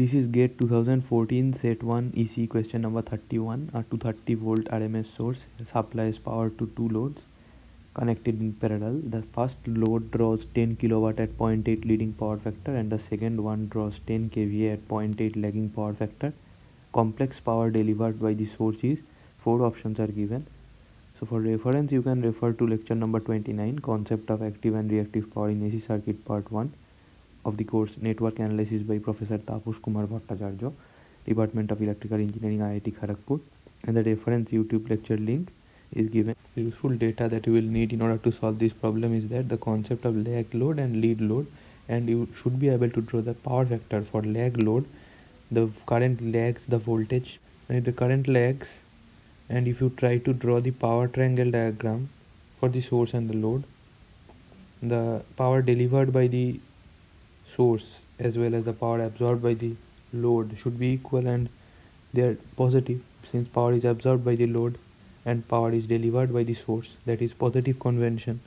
This is GATE 2014 Set 1 EC question number 31. A 230 volt RMS source supplies power to two loads connected in parallel. The first load draws 10 kilowatt at 0.8 leading power factor and the second one draws 10 kVA at 0.8 lagging power factor. Complex power delivered by the source is, four options are given. So for reference you can refer to lecture number 29, concept of active and reactive power in AC circuit, part 1 of the course Network Analysis by Professor Tapush Kumar Bhattacharya, Department of Electrical Engineering, IIT Kharagpur, and the reference YouTube lecture link is given. The useful data that you will need in order to solve this problem is that the concept of lag load and lead load, and you should be able to draw the power factor for lag load. The current lags the voltage, and if the current lags, and if you try to draw the power triangle diagram for the source and the load, the power delivered by the source as well as the power absorbed by the load should be equal, and they are positive since power is absorbed by the load and power is delivered by the source. That is positive convention,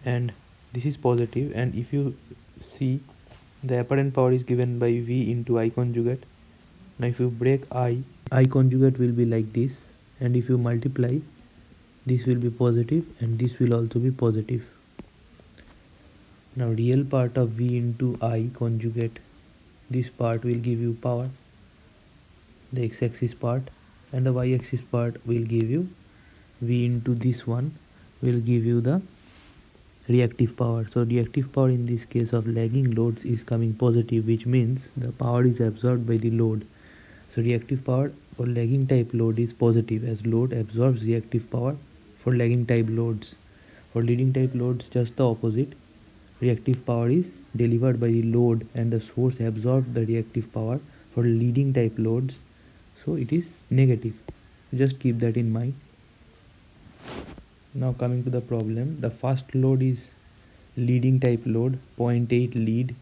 and this is positive. And if you see, the apparent power is given by V into I conjugate. Now if you break I conjugate will be like this, and if you multiply, this will be positive and this will also be positive. Now real part of V into I conjugate, this part will give you power, the x-axis part, and the y-axis part will give you V into this one will give you the reactive power. So reactive power in this case of lagging loads is coming positive, which means the power is absorbed by the load. So reactive power for lagging type load is positive, as load absorbs reactive power for lagging type loads. For leading type loads, just the opposite. Reactive power is delivered by the load and the source absorbs the reactive power for leading type loads, so it is negative. Just keep that in mind. Now coming to the problem, the first load is leading type load, 0.8 lead,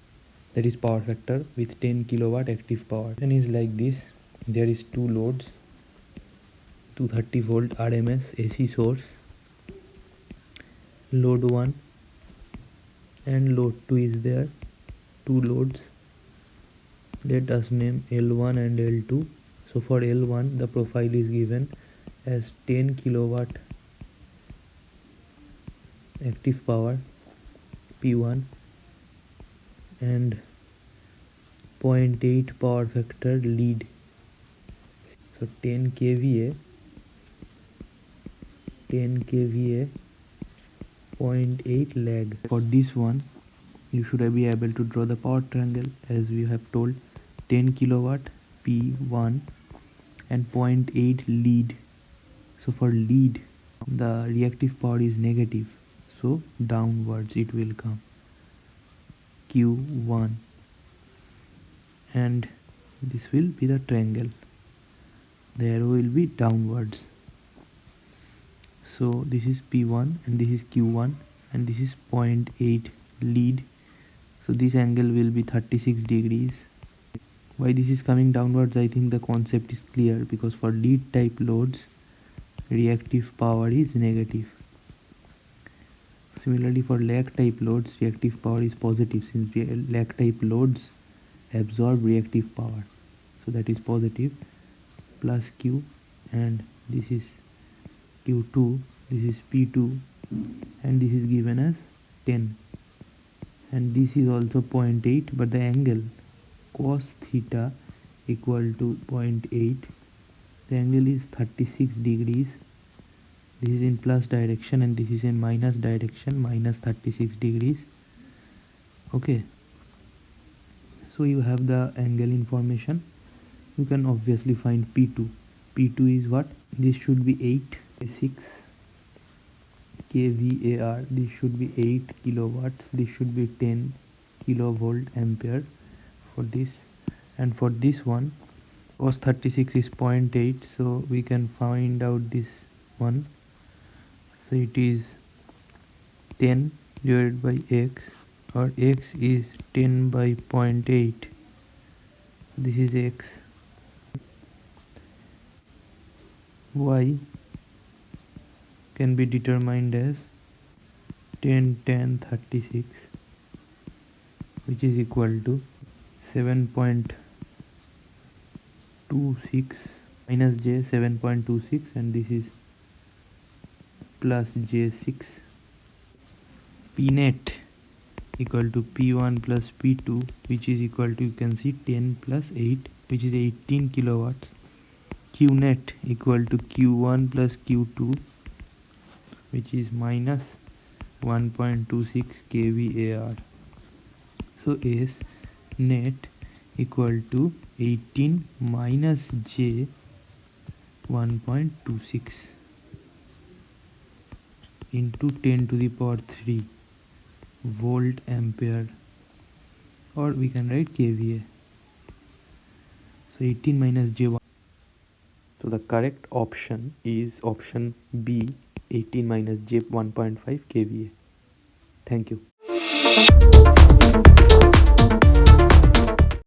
that is power factor with 10 kilowatt active power, and is like this. There is two loads, 230 volt RMS AC source, load 1 and load 2 is there, two loads. Let us name L1 and L2. So for L1 the profile is given as 10 kilowatt active power P1 and 0.8 power factor lead. So 10 kVA 0.8 lag. For this one you should be able to draw the power triangle as we have told, 10 kilowatt P1 and 0.8 lead. So for lead the reactive power is negative, so downwards it will come Q1, and this will be the triangle, the arrow will be downwards. So this is P1 and this is Q1 and this is 0.8 lead. So this angle will be 36 degrees. Why this is coming downwards? I think the concept is clear, because for lead type loads reactive power is negative. Similarly for lag type loads reactive power is positive, since lag type loads absorb reactive power, so that is positive, plus Q, and this is Q2, this is P2, and this is given as 10, and this is also 0.8, but the angle cos theta equal to 0.8, the angle is 36 degrees. This is in plus direction and this is in minus direction, minus 36 degrees. Okay, so you have the angle information. You can obviously find P2. P2 is what? This should be 6 kVAR, this should be 8 kilowatts, this should be 10 kilovolt ampere for this. And for this one cos 36 is 0.8, so we can find out this one. So it is 10 divided by x, or x is 10 by 0.8, this is x. Y can be determined as 10 tan 36, which is equal to 7.26 minus J 7.26, and this is plus J6. P net equal to P1 plus P2, which is equal to, you can see, 10 plus 8, which is 18 kilowatts. Q net equal to Q1 plus Q2, which is minus 1.26 kVAR. So S net equal to 18 minus J 1.26 into 10 to the power 3 volt ampere, or we can write kVA. So 18 minus J1. So the correct option is option B, 18 minus J 1.5 kVA. Thank you.